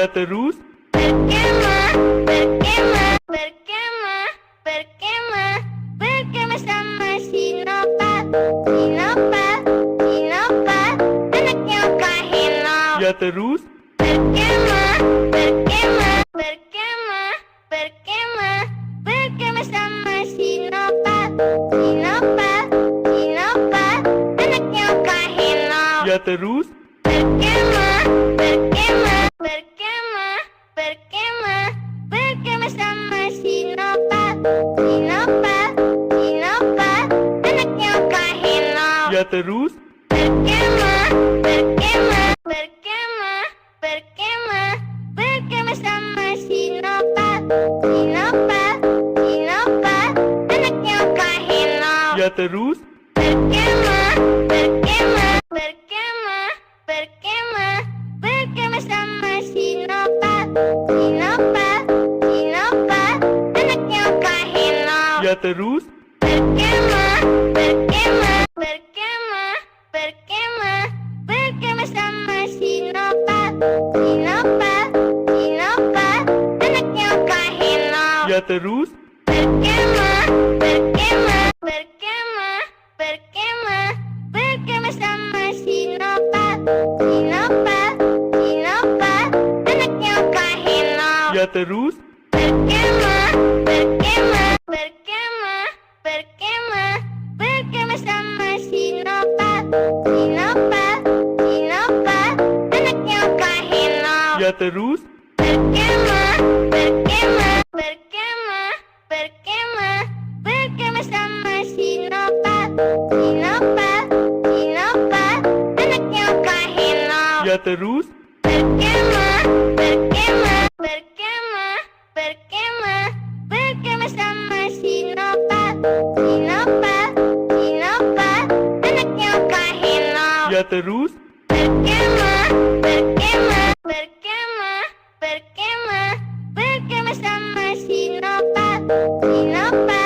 Ya terus Berkemah, berkemah, berkemah, berkemah, berkemah sama Sinopat, Sinopat, Sinopat, anaknya Kahino. ya terus Berkemah, berkemah, berkemah, berkemah, berkemah sama Sinopat, Sinopat, Sinopat, anaknya Kahino. ya terus Berkemah, berkemah, berkemah, berkemah, berkemah sama Sinopat, Sinopat, Sinopat, anaknya Kahino. ya terus Berkemah, berkemah, berkemah, berkemah, berkemah sama Sinopat, Sinopat, Sinopat, anaknya Kahino. ya terus Berkemah, berkemah, berkemah, berkemah, berkemah sama Sinopat, Sinopat, Sinopat, anaknya Kahino. ya terus Berkemah, berkemah, berkemah, berkemah, berkemah sama Sinopat, Sinopat, Sinopat, anaknya Kahino. ya terus Berkemah, berkemah, berkemah, berkemah, berkemah sama Sinopat, Sinopat, Sinopat, anaknya Kahino. ya terus Berkemah, berkemah, berkemah, berkemah, berkemah sama Sinopat, Sinopat, Sinopat, anaknya Kahino. ya terus Berkemah, berkemah, berkemah, berkemah, berkemah sama Sinopat, Sinopat, Sinopat, anaknya Kahino. ya terus Berkemah, berkemah, berkemah, berkemah, berkemah sama Sinopat, Sinopat, Sinopat, anaknya Kahino. ya terus Berkemah, berkemah, berkemah, berkemah, berkemah sama Sinopat, Sinopat,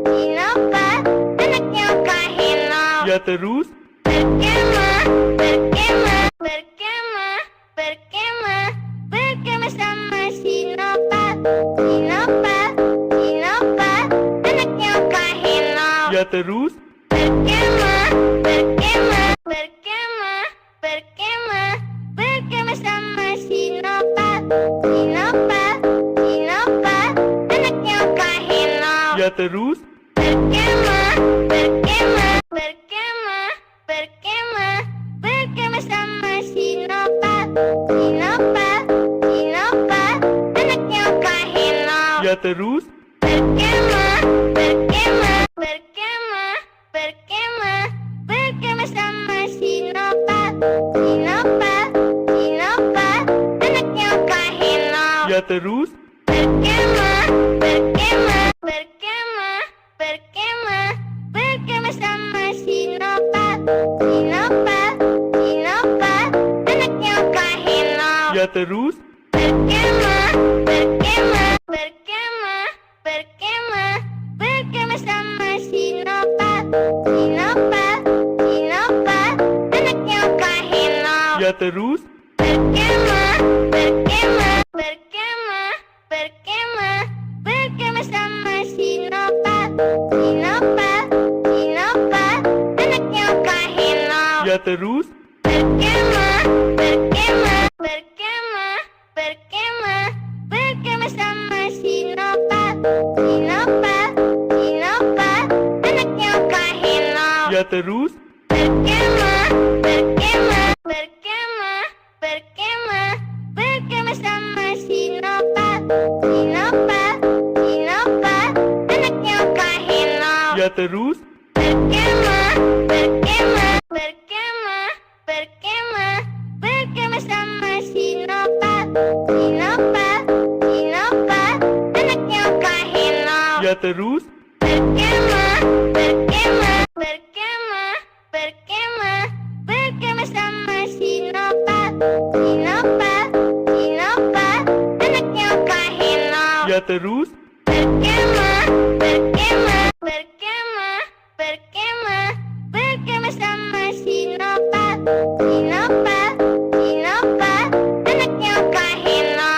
Sinopat, anaknya Kahino. ya terus Berkemah, berkemah, berkemah, berkemah, berkemah sama Sinopat, Sinopat, Sinopat, anaknya Kahino. ya terus Berkemah, berkemah, berkemah, berkemah, berkemah sama Sinopat, Sinopat, Sinopat, anaknya Kahino. ya terus Berkemah, berkemah, berkemah, berkemah, berkemah sama Sinopat, Sinopat, Sinopat, anaknya Kahino. ya terus Berkemah, berkemah, berkemah, berkemah, berkemah sama Sinopat, Sinopat, Sinopat, anaknya Kahino. ya terus Berkemah, berkemah, berkemah, berkemah, berkemah sama Sinopat, Sinopat, Sinopat, anaknya Kahino. ya terus Berkemah, berkemah, berkemah, berkemah, berkemah sama Sinopat, Sinopat, Sinopat, anaknya Kahino. ya terus Berkemah, berkemah, berkemah, berkemah, berkemah sama Sinopat, Sinopat, Sinopat, anaknya Kahino. ya terus Berkemah, berkemah, berkemah, berkemah, berkemah sama Sinopat, Sinopat, Sinopat, anaknya Kahino. ya terus Berkemah, berkemah, berkemah, berkemah, berkemah sama Sinopat, Sinopat, Sinopat, anaknya Kahino. ya terus Berkemah, berkemah, berkemah, berkemah, berkemah sama Sinopat, Sinopat, Sinopat, anaknya Kahino. ya terus Berkemah, berkemah, berkemah, berkemah, berkemah sama Sinopat, Sinopat, Sinopat, anaknya Kahino. ya terus Berkemah, berkemah, berkemah, berkemah, berkemah sama Sinopat, Sinopat, Sinopat, anaknya Kahino.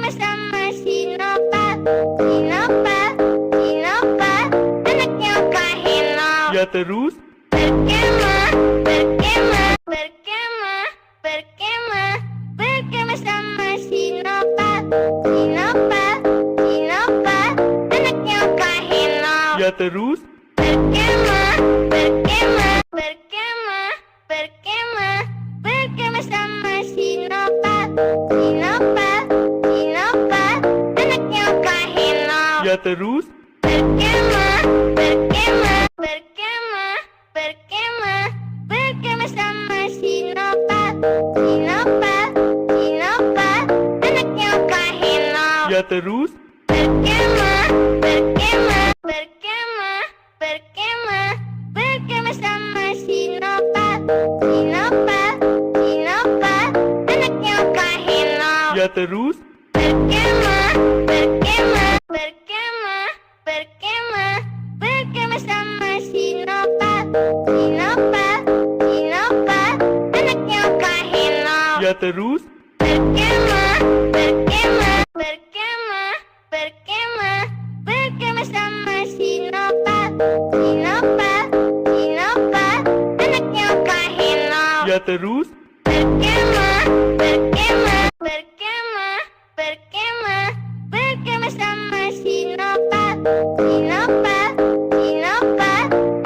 Berkemah sama Sinopat, Sinopat, Sinopat, anaknya Kahino. Ya terus? Berkemah, berkemah, berkemah, berkemah, berkemah sama Sinopat, Sinopat, Sinopat, anaknya Kahino. Ya terus? Berkemah, berkemah, berkemah, berkemah, berkemah sama Sinopat, Sinopat, Sinopat, anaknya Kahino. Ya terus? Berkemah, berkemah, berkemah, berkemah, berkemah sama Sinopat, Sinopat, Sinopat, anaknya Kahino. Ya terus? Berkemah, berkemah, berkemah, berkemah, berkemah sama Sinopat, Sinopat, Sinopat, anaknya Kahino. Ya terus? Berkemah, berkemah, berkemah, berkemah, berkemah sama Sinopat, Sinopat, Sinopat, anaknya Kahino. Ya terus? Berkemah, berkemah, berkemah, berkemah, berkemah sama Sinopat, Sinopat, Sinopat, anaknya Kahino. Ya terus? Berkemah, berkemah, berkemah, berkemah, berkemah sama Sinopat, Sinopat, Sinopat,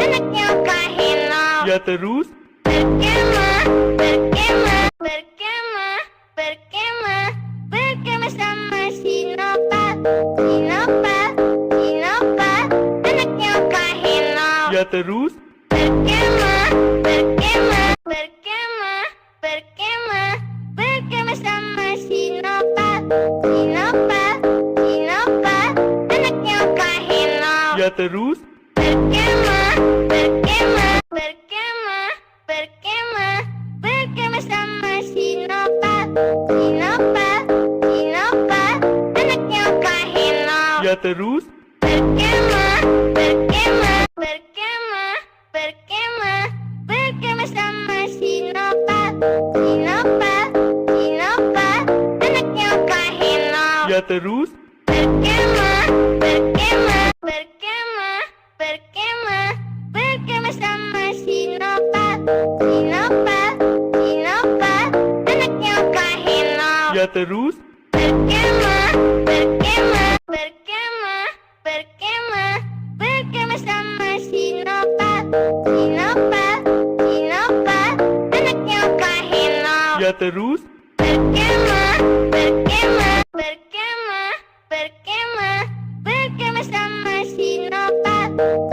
anaknya Kahino. Ya terus? Berkemah, berkemah, berkemah, berkemah, berkemah sama Sinopat, Sinopat, Sinopat, anaknya Kahino. Ya terus? Berkemah, berkemah, berkemah, berkemah, berkemah sama Sinopat, Sinopat, Sinopat, anaknya Kahino. Ya terus? Berkemah, berkemah, berkemah, berkemah, berkemah sama Sinopat, Sinopat, Sinopat, anaknya Kahino. Ya terus? Berkemah, berkemah, berkemah, berkemah, berkemah sama Sinopat, Sinopat, Sinopat, anaknya Kahino. Ya terus? Berkemah, berkemah, berkemah, berkemah, berkemah sama Sinopat, Sinopat, Sinopat, anaknya Kahino. Ya terus? Berkemah, berkemah, berkemah, berkemah, berkemah sama Sinopat, Sinopat, Sinopat, anaknya Kahino. Ya terus? Berkemah, berkemah, berkemah, berkemah, berkemah sama Sinopat,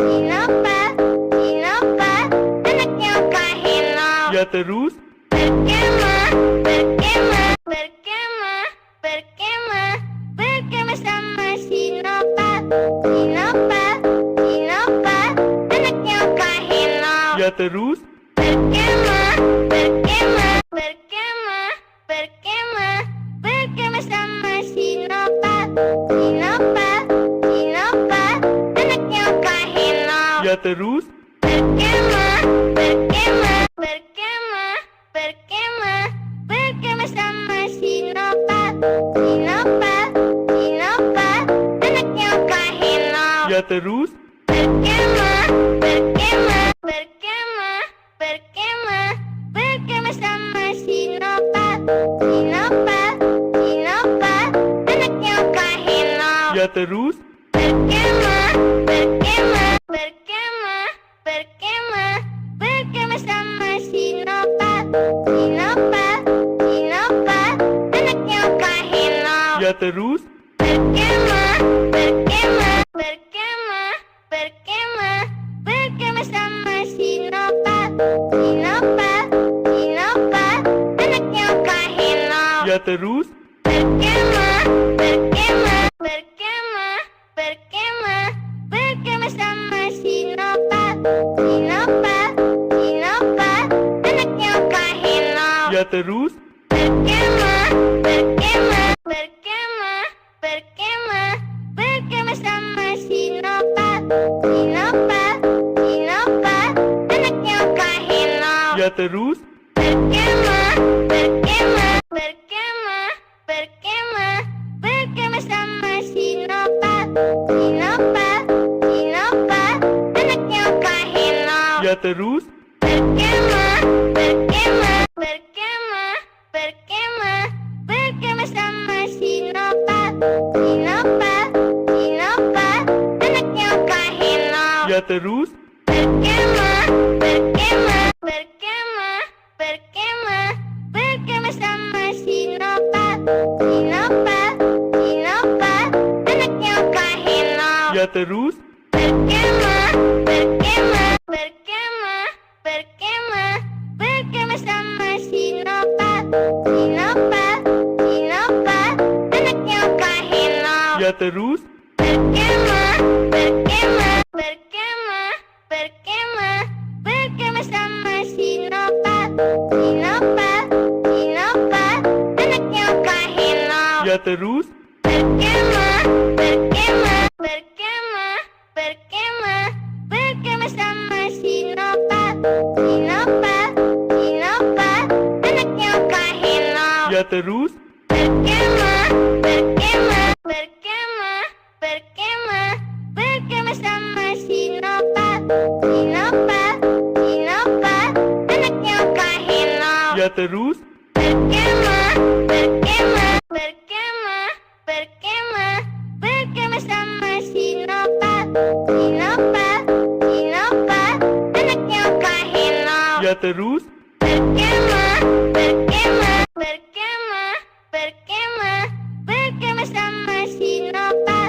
Sinopat, Sinopat, anaknya Kahino. Ya terus? Berkemah, berkemah, berkemah, berkemah, berkemah sama Sinopat, Sinopat, Sinopat, anaknya Kahino. Ya terus? Berkemah, berkemah, berkemah, berkemah, berkemah sama Sinopat, Sinopat, Sinopat, anaknya Kahino. Ya terus? Berkemah, berkemah, berkemah, berkemah, berkemah sama Sinopat, Sinopat, Sinopat, anaknya Kahino. Ya terus? Berkemah, berkemah, berkemah, berkemah, berkemah sama Sinopat, Sinopat, Sinopat, anaknya Kahino. Ya terus? Berkemah, berkemah, berkemah, berkemah, berkemah sama Sinopat, Sinopat, Sinopat, anaknya Kahino. Ya terus? Berkemah, berkemah, berkemah, berkemah, berkemah sama Sinopat, Sinopat, Sinopat, anaknya Kahino. Ya terus? Berkemah, berkemah, berkemah, berkemah, berkemah sama Sinopat, Sinopat, Sinopat, anaknya Kahino. Ya terus? Berkemah, berkemah, berkemah, berkemah, berkemah sama Sinopat, Sinopat, Sinopat, anaknya Kahino. Ya terus? Berkemah, berkemah, berkemah, sama Sinopat. Sinopat, Sinopat, anaknya Kak Heno. Ya terus? Berkemah, berkemah, berkemah, berkemah, berkemah sama Sinopat. Sinopat, Sinopat, anaknya Kak Heno. Ya terus? Berkemah, berkemah, berkemah, berkemah, berkemah sama Sinopat. Sinopat, Sinopat, anaknya Kak Heno. Ya terus? Berkemah, berkemah, berkemah, berkemah, berkemah sama Sinopat. Sinopat, Sinopat, anaknya Kak Heno. Ya terus? Berkemah, berkemah, berkemah, berkemah, berkemah sama Sinopat. Sinopat, Sinopat, anaknya Kak Heno. Ya terus? Berkemah, berkemah, berkemah, berkemah, berkemah sama Sinopat. Sinopat, Sinopat, anaknya Kak Heno. Ya terus? Berkemah, berkemah, berkemah, berkemah, berkemah sama Sinopat. Sinopat, Sinopat, anaknya Kak Heno. Ya terus? Berkemah, berkemah, berkemah, berkemah, berkemah sama Sinopat. Sinopat, Sinopat, anaknya Kak Heno. Ya terus? Berkemah, berkemah, berkemah, berkemah, berkemah sama Sinopat.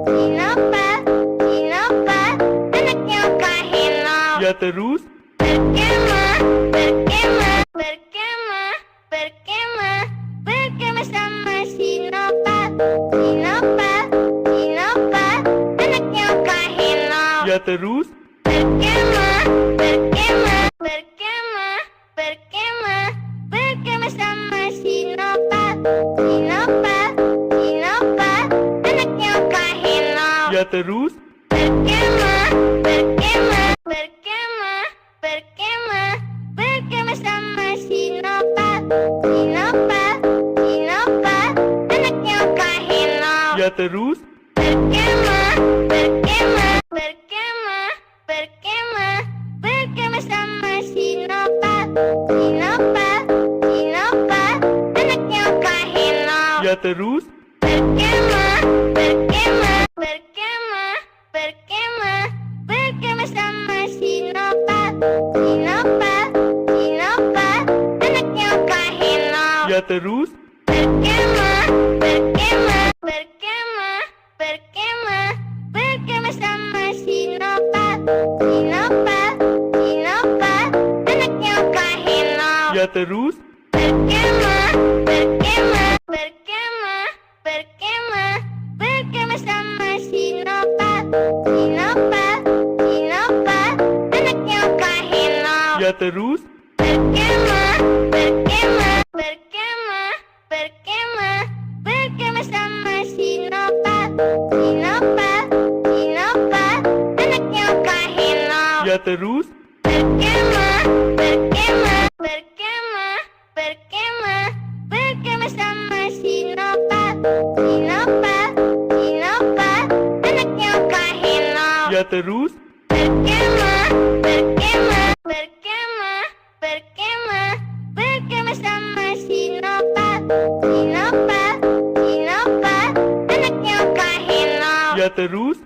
Sinopat, Sinopat, anaknya Kak Heno. Ya terus? Berkemah, berkemah, berkemah, berkemah, berkemah sama Sinopat. Sinopat, Sinopat, anaknya Kak Heno. Ya terus? Berkemah, berkemah, berkemah, berkemah, berkemah sama Sinopat. Sinopat, Sinopat, anaknya Kak Heno. Ya terus? Berkemah, berkemah, berkemah, berkemah, berkemah sama Sinopat. Sinopat, Sinopat, anaknya Kak Heno. Ya terus? Berkemah, berkemah, berkemah, berkemah, berkemah sama Sinopat. Sinopat, Sinopat, anaknya Kak Heno. Ya terus? Berkemah, berkemah, berkemah, berkemah, berkemah sama Sinopat. Sinopat, Sinopat, anaknya Kak Heno. Ya terus? Berkemah, berkemah, berkemah, berkemah, berkemah sama Sinopat. Sinopat, Sinopat, anaknya Kak Heno. Ya terus? Berkemah, berkemah, berkemah, berkemah, berkemah sama Sinopat. Sinopat, Sinopat, anaknya Kak Heno. Ya terus? Berkemah, berkemah, berkemah, berkemah, berkemah sama Sinopat. Sinopat, Sinopat, anaknya Kak Heno. Ya terus? Berkemah, berkemah, berkemah, berkemah, berkemah sama Sinopat. Sinopat, Sinopat, anaknya Kak Heno. Ya terus? Berkemah, berkemah, berkemah, berkemah, berkemah sama Sinopat. Sinopat, Sinopat, anaknya Kak Heno. Ya terus?